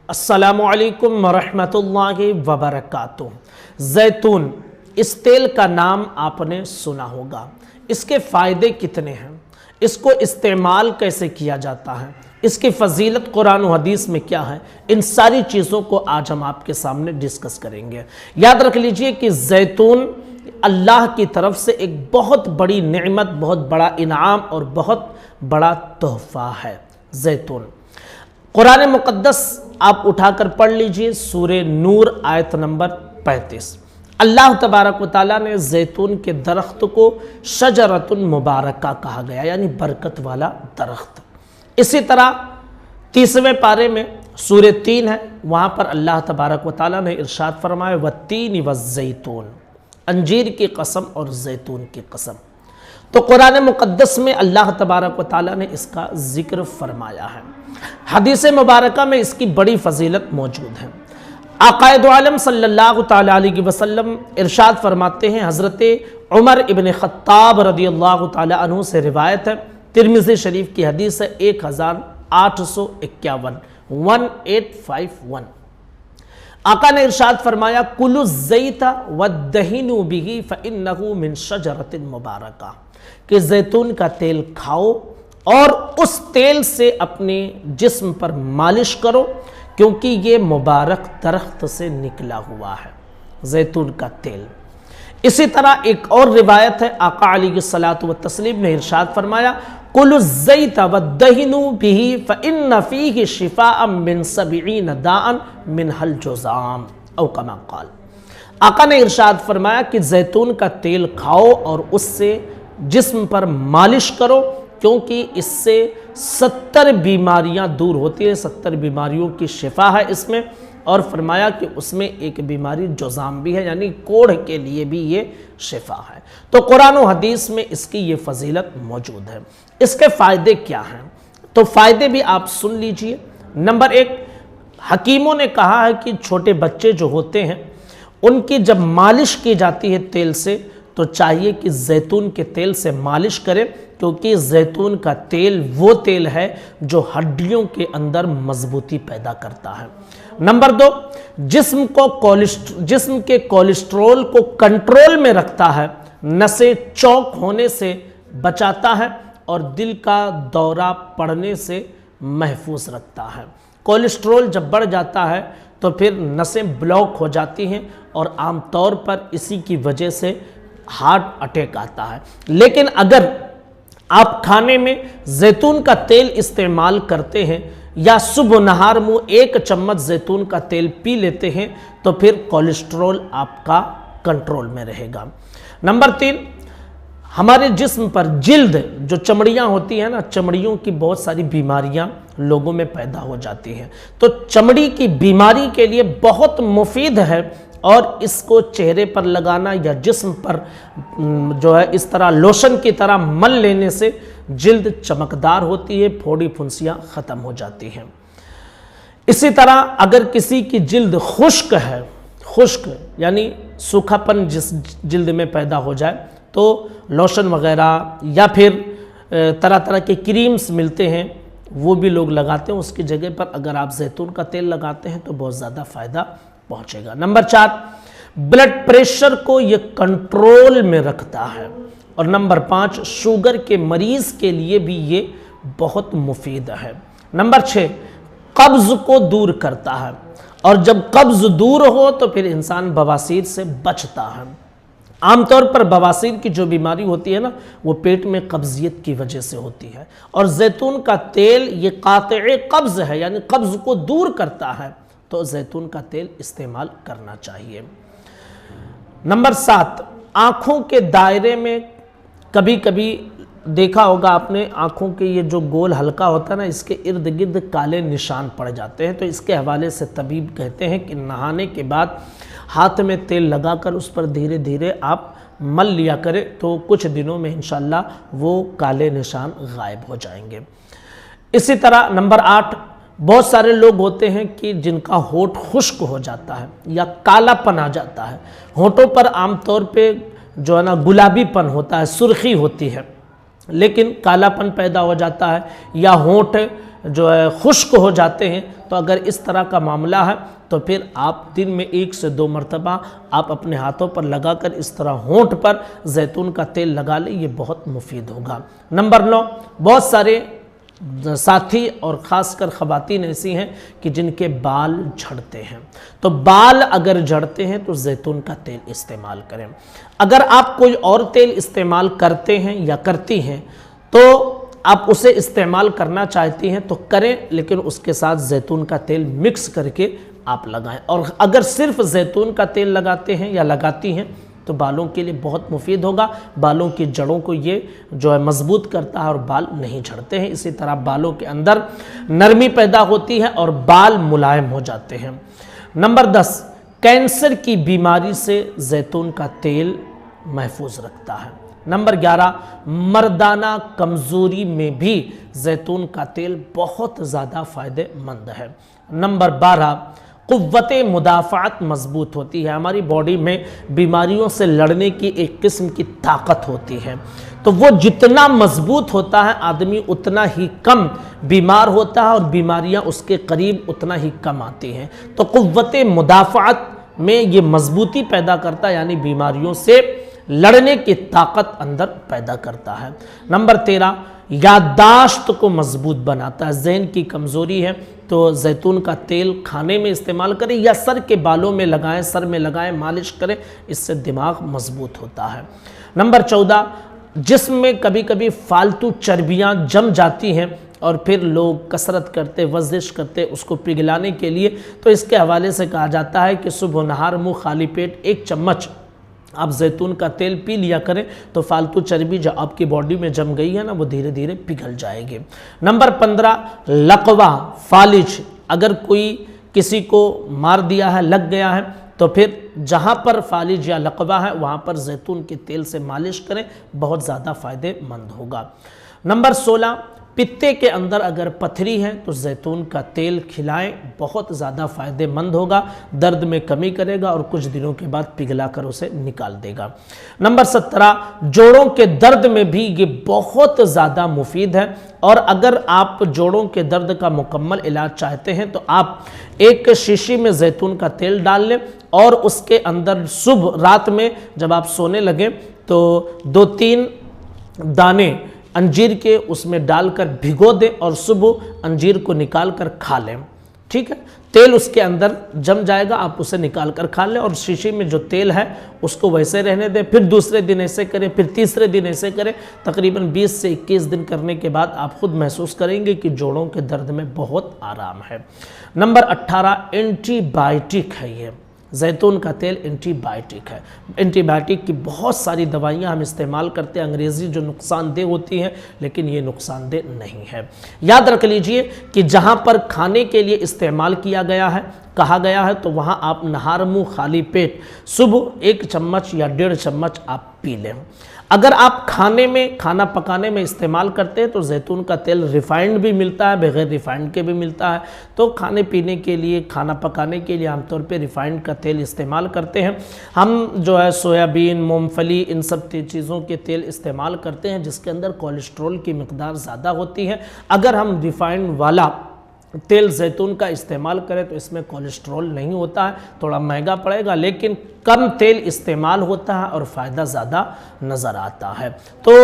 السلام علیکم ورحمۃ اللہ وبرکاتہ۔ زیتون، اس تیل کا نام آپ نے سنا ہوگا۔ اس کے فائدے کتنے ہیں، اس کو استعمال کیسے کیا جاتا ہے، اس کی فضیلت قرآن و حدیث میں کیا ہے، ان ساری چیزوں کو آج ہم آپ کے سامنے ڈسکس کریں گے۔ یاد رکھ لیجئے کہ زیتون اللہ کی طرف سے ایک بہت بڑی نعمت، بہت بڑا انعام اور بہت بڑا تحفہ ہے۔ زیتون قرآن مقدس آپ اٹھا کر پڑھ لیجئے، سورہ نور آیت نمبر 35۔ اللہ تبارک و تعالیٰ نے زیتون کے درخت کو شجرۃ مبارکہ کہا گیا، یعنی برکت والا درخت۔ اسی طرح 30ویں پارے میں سورہ 3 ہے، وہاں پر اللہ تبارک و تعالیٰ نے ارشاد فرمایا وَالتِّینِ وَالزَّیتُونِ، انجیر کی قسم اور زیتون کی قسم۔ تو قرآن مقدس میں اللہ تبارک و تعالیٰ نے اس کا ذکر فرمایا ہے۔ حدیث مبارکہ میں اس کی بڑی فضیلت موجود ہے۔ آقا دو عالم صلی اللہ تعالیٰ علیہ وسلم ارشاد فرماتے ہیں، حضرت عمر ابن خطاب رضی اللہ تعالیٰ عنہ سے روایت ہے، ترمذی شریف کی حدیث ہے 1851 1851۔ آقا نے ارشاد فرمایا کُلُوا الزَّیْتَ وَادَّہِنُوا بِهِ فَإِنَّهُ مِن شَجَرَةٍ مُبَارَکَةٍ، کہ زیتون کا تیل کھاؤ اور اس تیل سے اپنے جسم پر مالش کرو، کیونکہ یہ مبارک درخت سے نکلا ہوا ہے، زیتون کا تیل۔ اسی طرح ایک اور روایت ہے، آقا علیہ الصلوۃ والتسلیم نے ارشاد فرمایا کُلُوا الزَّیْتَ وَادَّہِنُوا بِهِ فَإِنَّ فِیهِ شِفَاءً مِّن 70 داءً مِّنْهَا الجُذَام او کما قال۔ آقا نے ارشاد فرمایا کہ زیتون کا تیل کھاؤ اور اس سے جسم پر مالش کرو، کیونکہ اس سے 70 بیماریاں دور ہوتی ہیں، 70 بیماریوں کی شفا ہے اس میں، اور فرمایا کہ اس میں ایک بیماری جذام بھی ہے، یعنی کوڑھ کے لیے بھی یہ شفا ہے۔ تو قرآن و حدیث میں اس کی یہ فضیلت موجود ہے۔ اس کے فائدے کیا ہیں؟ تو فائدے بھی آپ سن لیجئے۔ نمبر 1، حکیموں نے کہا ہے کہ چھوٹے بچے جو ہوتے ہیں ان کی جب مالش کی جاتی ہے تیل سے، تو چاہیے کہ زیتون کے تیل سے مالش کرے، کیونکہ زیتون کا تیل وہ تیل ہے جو ہڈیوں کے اندر مضبوطی پیدا کرتا ہے۔ نمبر 2، جسم کے کولیسٹرول کو کنٹرول میں رکھتا ہے، نسیں چوک ہونے سے بچاتا ہے اور دل کا دورہ پڑنے سے محفوظ رکھتا ہے۔ کولیسٹرول جب بڑھ جاتا ہے تو پھر نسیں بلاک ہو جاتی ہیں اور عام طور پر اسی کی وجہ سے ہارٹ اٹیک آتا ہے۔ لیکن اگر آپ کھانے میں زیتون کا تیل استعمال کرتے ہیں یا صبح نہار منہ 1 چمچ زیتون کا تیل پی لیتے ہیں، تو پھر کولیسٹرول آپ کا کنٹرول میں رہے گا۔ نمبر 3، ہمارے جسم پر جلد جو چمڑیاں ہوتی ہیں نا، چمڑیوں کی بہت ساری بیماریاں لوگوں میں پیدا ہو جاتی ہیں، تو چمڑی کی بیماری کے لیے بہت مفید ہے، اور اس کو چہرے پر لگانا یا جسم پر جو ہے اس طرح لوشن کی طرح مل لینے سے جلد چمکدار ہوتی ہے، پھوڑی پھنسیاں ختم ہو جاتی ہیں۔ اسی طرح اگر کسی کی جلد خشک ہے، خشک یعنی سوکھا پن جس جلد میں پیدا ہو جائے، تو لوشن وغیرہ یا پھر طرح طرح کے کریمز ملتے ہیں، وہ بھی لوگ لگاتے ہیں، اس کی جگہ پر اگر آپ زیتون کا تیل لگاتے ہیں تو بہت زیادہ فائدہ پہنچے گا۔ نمبر 4، بلڈ پریشر کو یہ کنٹرول میں رکھتا ہے، اور نمبر 5، شوگر کے مریض کے لیے بھی یہ بہت مفید ہے۔ نمبر 6، قبض کو دور کرتا ہے، اور جب قبض دور ہو تو پھر انسان بواسیر سے بچتا ہے۔ عام طور پر بواسیر کی جو بیماری ہوتی ہے نا، وہ پیٹ میں قبضیت کی وجہ سے ہوتی ہے، اور زیتون کا تیل یہ قاطع قبض ہے، یعنی قبض کو دور کرتا ہے، تو زیتون کا تیل استعمال کرنا چاہیے۔ نمبر 7، آنکھوں کے دائرے میں کبھی کبھی دیکھا ہوگا آپ نے، آنکھوں کے یہ جو گول حلقہ ہوتا ہے نا، اس کے ارد گرد کالے نشان پڑ جاتے ہیں، تو اس کے حوالے سے طبیب کہتے ہیں کہ نہانے کے بعد ہاتھ میں تیل لگا کر اس پر دھیرے دھیرے آپ مل لیا کریں، تو کچھ دنوں میں انشاءاللہ وہ کالے نشان غائب ہو جائیں گے۔ اسی طرح نمبر 8، بہت سارے لوگ ہوتے ہیں کہ جن کا ہونٹ خشک ہو جاتا ہے یا کالا پن آ جاتا ہے، ہونٹوں پر عام طور پہ جو ہے نا گلابی پن ہوتا ہے، سرخی ہوتی ہے، لیکن کالا پن پیدا ہو جاتا ہے، یا ہونٹ جو ہے خشک ہو جاتے ہیں، تو اگر اس طرح کا معاملہ ہے تو پھر آپ دن میں 1 سے 2 مرتبہ آپ اپنے ہاتھوں پر لگا کر اس طرح ہونٹ پر زیتون کا تیل لگا لیں، یہ بہت مفید ہوگا۔ نمبر 9، بہت سارے ساتھی اور خاص کر خواتین ایسی ہیں کہ جن کے بال جھڑتے ہیں، تو بال اگر جھڑتے ہیں تو زیتون کا تیل استعمال کریں۔ اگر آپ کوئی اور تیل استعمال کرتے ہیں یا کرتی ہیں تو آپ اسے استعمال کرنا چاہتی ہیں تو کریں، لیکن اس کے ساتھ زیتون کا تیل مکس کر کے آپ لگائیں۔ اور اگر صرف زیتون کا تیل لگاتے ہیں یا لگاتی ہیں تو بالوں کے لیے بہت مفید ہوگا، بالوں کی جڑوں کو یہ جو ہے مضبوط کرتا ہے اور بال نہیں جھڑتے ہیں، اسی طرح بالوں کے اندر نرمی پیدا ہوتی ہے اور بال ملائم ہو جاتے ہیں۔ نمبر 10، کینسر کی بیماری سے زیتون کا تیل محفوظ رکھتا ہے۔ نمبر 11، مردانہ کمزوری میں بھی زیتون کا تیل بہت زیادہ فائدہ مند ہے۔ نمبر 12، قوت مدافعت مضبوط ہوتی ہے، ہماری باڈی میں بیماریوں سے لڑنے کی ایک قسم کی طاقت ہوتی ہے، تو وہ جتنا مضبوط ہوتا ہے آدمی اتنا ہی کم بیمار ہوتا ہے اور بیماریاں اس کے قریب اتنا ہی کم آتی ہیں، تو قوت مدافعت میں یہ مضبوطی پیدا کرتا ہے، یعنی بیماریوں سے لڑنے کی طاقت اندر پیدا کرتا ہے۔ نمبر 13، یادداشت کو مضبوط بناتا ہے، ذہن کی کمزوری ہے تو زیتون کا تیل کھانے میں استعمال کریں یا سر کے بالوں میں لگائیں، سر میں لگائیں، مالش کریں، اس سے دماغ مضبوط ہوتا ہے۔ نمبر 14، جسم میں کبھی کبھی فالتو چربیاں جم جاتی ہیں اور پھر لوگ کسرت کرتے، ورزش کرتے اس کو پگھلانے کے لیے، تو اس کے حوالے سے کہا جاتا ہے کہ صبح و نہار منہ خالی پیٹ 1 چمچ آپ زیتون کا تیل پی لیا کریں تو فالتو چربی جو آپ کی باڈی میں جم گئی ہے نا وہ دھیرے دھیرے پگھل جائے گی۔ نمبر 15، لقوہ، فالج، اگر کوئی کسی کو مار دیا ہے، لگ گیا ہے، تو پھر جہاں پر فالج یا لقوہ ہے وہاں پر زیتون کے تیل سے مالش کریں، بہت زیادہ فائدہ مند ہوگا۔ نمبر 16، پتے کے اندر اگر پتھری ہے تو زیتون کا تیل کھلائیں، بہت زیادہ فائدہ مند ہوگا، درد میں کمی کرے گا اور کچھ دنوں کے بعد پگھلا کر اسے نکال دے گا۔ نمبر 17، جوڑوں کے درد میں بھی یہ بہت زیادہ مفید ہے، اور اگر آپ جوڑوں کے درد کا مکمل علاج چاہتے ہیں تو آپ ایک شیشی میں زیتون کا تیل ڈال لیں اور اس کے اندر صبح رات میں جب آپ سونے لگیں تو 2-3 دانے انجیر کے اس میں ڈال کر بھگو دیں اور صبح انجیر کو نکال کر کھا لیں، ٹھیک ہے؟ تیل اس کے اندر جم جائے گا، آپ اسے نکال کر کھا لیں اور شیشی میں جو تیل ہے اس کو ویسے رہنے دیں، پھر دوسرے دن ایسے کریں، پھر تیسرے دن ایسے کریں، تقریباً 20 سے 21 دن کرنے کے بعد آپ خود محسوس کریں گے کہ جوڑوں کے درد میں بہت آرام ہے۔ نمبر 18، اینٹی بائیوٹک ہے، یہ زیتون کا تیل اینٹی بائیوٹک ہے۔ اینٹی بائیوٹک کی بہت ساری دوائیاں ہم استعمال کرتے ہیں انگریزی جو نقصان دہ ہوتی ہیں، لیکن یہ نقصان دہ نہیں ہے۔ یاد رکھ لیجئے کہ جہاں پر کھانے کے لیے استعمال کیا گیا ہے، کہا گیا ہے، تو وہاں آپ نہار منہ خالی پیٹ صبح 1 چمچ یا 1.5 چمچ آپ پی لیں۔ اگر آپ کھانا پکانے میں استعمال کرتے ہیں تو زیتون کا تیل ریفائنڈ بھی ملتا ہے، بغیر ریفائنڈ کے بھی ملتا ہے، تو کھانے پینے کے لیے، کھانا پکانے کے لیے عام طور پہ ریفائنڈ کا تیل استعمال کرتے ہیں۔ ہم جو ہے سویابین، مونگ پھلی، ان سب چیزوں کے تیل استعمال کرتے ہیں جس کے اندر کولیسٹرول کی مقدار زیادہ ہوتی ہے۔ اگر ہم ریفائنڈ والا تیل زیتون کا استعمال کریں تو اس میں کولیسٹرول نہیں ہوتا ہے، تھوڑا مہنگا پڑے گا لیکن کم تیل استعمال ہوتا ہے اور فائدہ زیادہ نظر آتا ہے۔ تو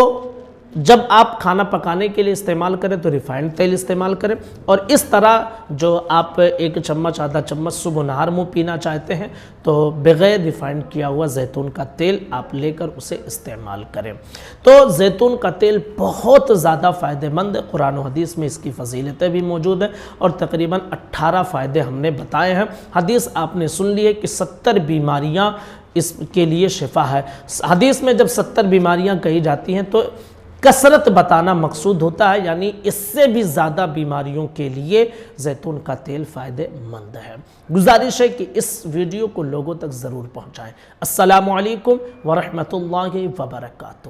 جب آپ کھانا پکانے کے لیے استعمال کریں تو ریفائنڈ تیل استعمال کریں، اور اس طرح جو آپ 1 چمچ آدھا چمچ صبح نہار منہ پینا چاہتے ہیں تو بغیر ریفائنڈ کیا ہوا زیتون کا تیل آپ لے کر اسے استعمال کریں۔ تو زیتون کا تیل بہت زیادہ فائدہ مند ہے، قرآن و حدیث میں اس کی فضیلتیں بھی موجود ہیں اور تقریباً 18 فائدے ہم نے بتائے ہیں۔ حدیث آپ نے سن لی ہے کہ 70 بیماریاں اس کے لیے شفا ہے۔ حدیث میں جب 70 بیماریاں کہی جاتی ہیں تو کثرت بتانا مقصود ہوتا ہے، یعنی اس سے بھی زیادہ بیماریوں کے لیے زیتون کا تیل فائدہ مند ہے۔ گزارش ہے کہ اس ویڈیو کو لوگوں تک ضرور پہنچائیں۔ السلام علیکم ورحمۃ اللہ وبرکاتہ۔